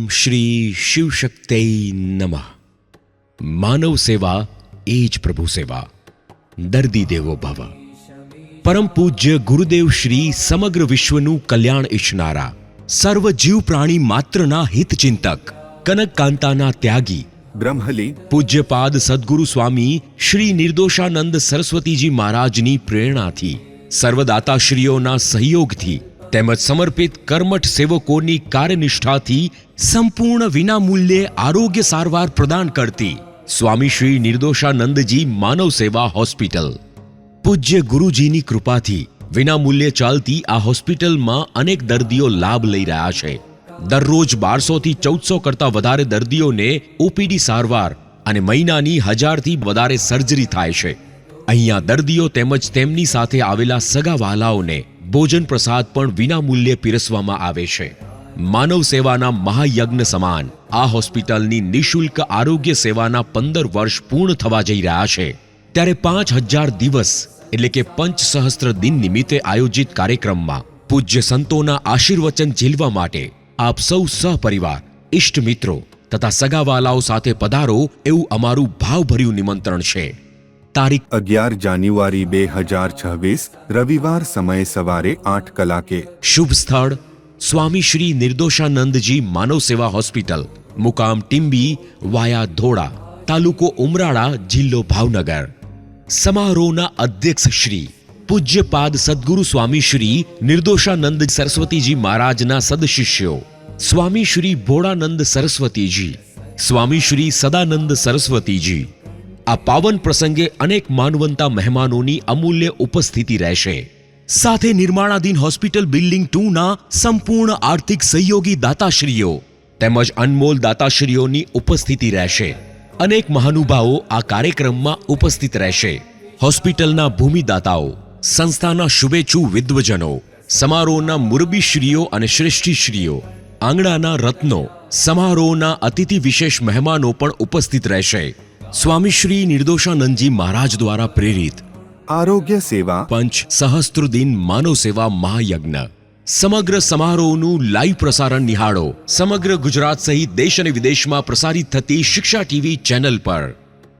શ્રી શિવશક્તૈ નમઃ। માનવ સેવા એ જ પ્રભુ સેવા। દર્દી દેવો ભવ। પરમ પૂજ્ય ગુરુદેવ શ્રી સમગ્ર વિશ્વનું કલ્યાણ ઈચ્છનારા, સર્વ જીવ પ્રાણી માત્રના હિતચિંતક, કનક કાંતાના ત્યાગી બ્રહ્મલીન પૂજ્યપાદ સદગુરુ સ્વામી શ્રી નિર્દોષાનંદ સરસ્વતીજી મહારાજની પ્રેરણાથી, સર્વદાતાશ્રીઓના સહયોગથી તેમજ સમર્પિત કર્મઠ સેવકોની કાર્યનિષ્ઠાથી સંપૂર્ણ વિનામૂલ્યે આરોગ્ય સારવાર પ્રદાન કરતી સ્વામી શ્રી નિર્દોષાનંદજી માનવ સેવા હોસ્પિટલ, પૂજ્ય ગુરુજીની કૃપાથી વિનામૂલ્યે ચાલતી આ હોસ્પિટલમાં અનેક દર્દીઓ લાભ લઈ રહ્યા છે। દરરોજ 1200 થી 1400 કરતા વધારે દર્દીઓને ઓપીડી સારવાર અને મહિનાની 1000 થી વધારે સર્જરી થાય છે। અહીંયા દર્દીઓ તેમજ તેમની સાથે આવેલા સગાવાલાઓને ભોજન પ્રસાદ પણ વિનામૂલ્યે પીરસવામાં આવે છે। માનવ સેવાના મહાયજ્ઞ સમાન આ હોસ્પિટલની નિઃશુલ્ક આરોગ્ય સેવાના 15 વર્ષ પૂર્ણ થવા જઈ રહ્યા છે, ત્યારે 5000 દિવસ એટલે કે પંચસહસ્ત્ર દિન નિમિત્તે આયોજિત કાર્યક્રમમાં પૂજ્ય સંતોના આશીર્વચન ઝીલવા માટે આપ સૌ સહપરિવાર, ઇષ્ટ મિત્રો તથા સગાવાલાઓ સાથે પધારો એવું અમારું ભાવભર્યું નિમંત્રણ છે। તારીખ 11 જાન્યુઆરી 2026 રવિવાર, સમય સવારે 8 કલાકે। શુભ સ્થળ સ્વામી શ્રી નિર્દોષાનંદજી માનવ સેવા હોસ્પિટલ, મુકામ ટીમ્બી વાયા ધોળા, તાલુકો ઉમરાળા, જિલ્લો ભાવનગર। સમારોહના અધ્યક્ષ શ્રી પૂજ્યપાદ સદગુરુ સ્વામી શ્રી નિર્દોષાનંદ સરસ્વતીજી મહારાજના સદશિષ્યો સ્વામી શ્રી ભોળાનંદ સરસ્વતીજી, સ્વામી શ્રી સદાનંદ સરસ્વતીજી। આ પાવન પ્રસંગે અનેક માનવંતા મહેમાનોની અમૂલ્ય ઉપસ્થિતિ રહેશે। સાથે નિર્માણાધીન હોસ્પિટલ બિલ્ડિંગ 2 ના સંપૂર્ણ આર્થિક સહયોગી દાતાશ્રીઓ તેમજ અનમોલ દાતાશ્રીઓની ઉપસ્થિતિ રહેશે। અનેક મહાનુભાવો આ કાર્યક્રમમાં ઉપસ્થિત રહેશે। હોસ્પિટલના ભૂમિદાતાઓ, સંસ્થાના શુભેચ્છુ વિદ્વજનો, સમારોહના મુરબીશ્રીઓ અને શ્રેષ્ઠીશ્રીઓ, આંગણાના રત્નો, સમારોહના અતિથિ વિશેષ મહેમાનો પણ ઉપસ્થિત રહેશે। સ્વામી શ્રી નિર્દોષાનંદજી મહારાજ દ્વારા પ્રેરિત આરોગ્ય સેવા પંચ સહસ્ત્રદિન માનવ સેવા મહાયજ્ઞ સમગ્ર સમારોહનું લાઈવ પ્રસારણ નિહાળો સમગ્ર ગુજરાત સહિત દેશ અને વિદેશમાં પ્રસારિત થતી શિક્ષા ટીવી ચેનલ પર।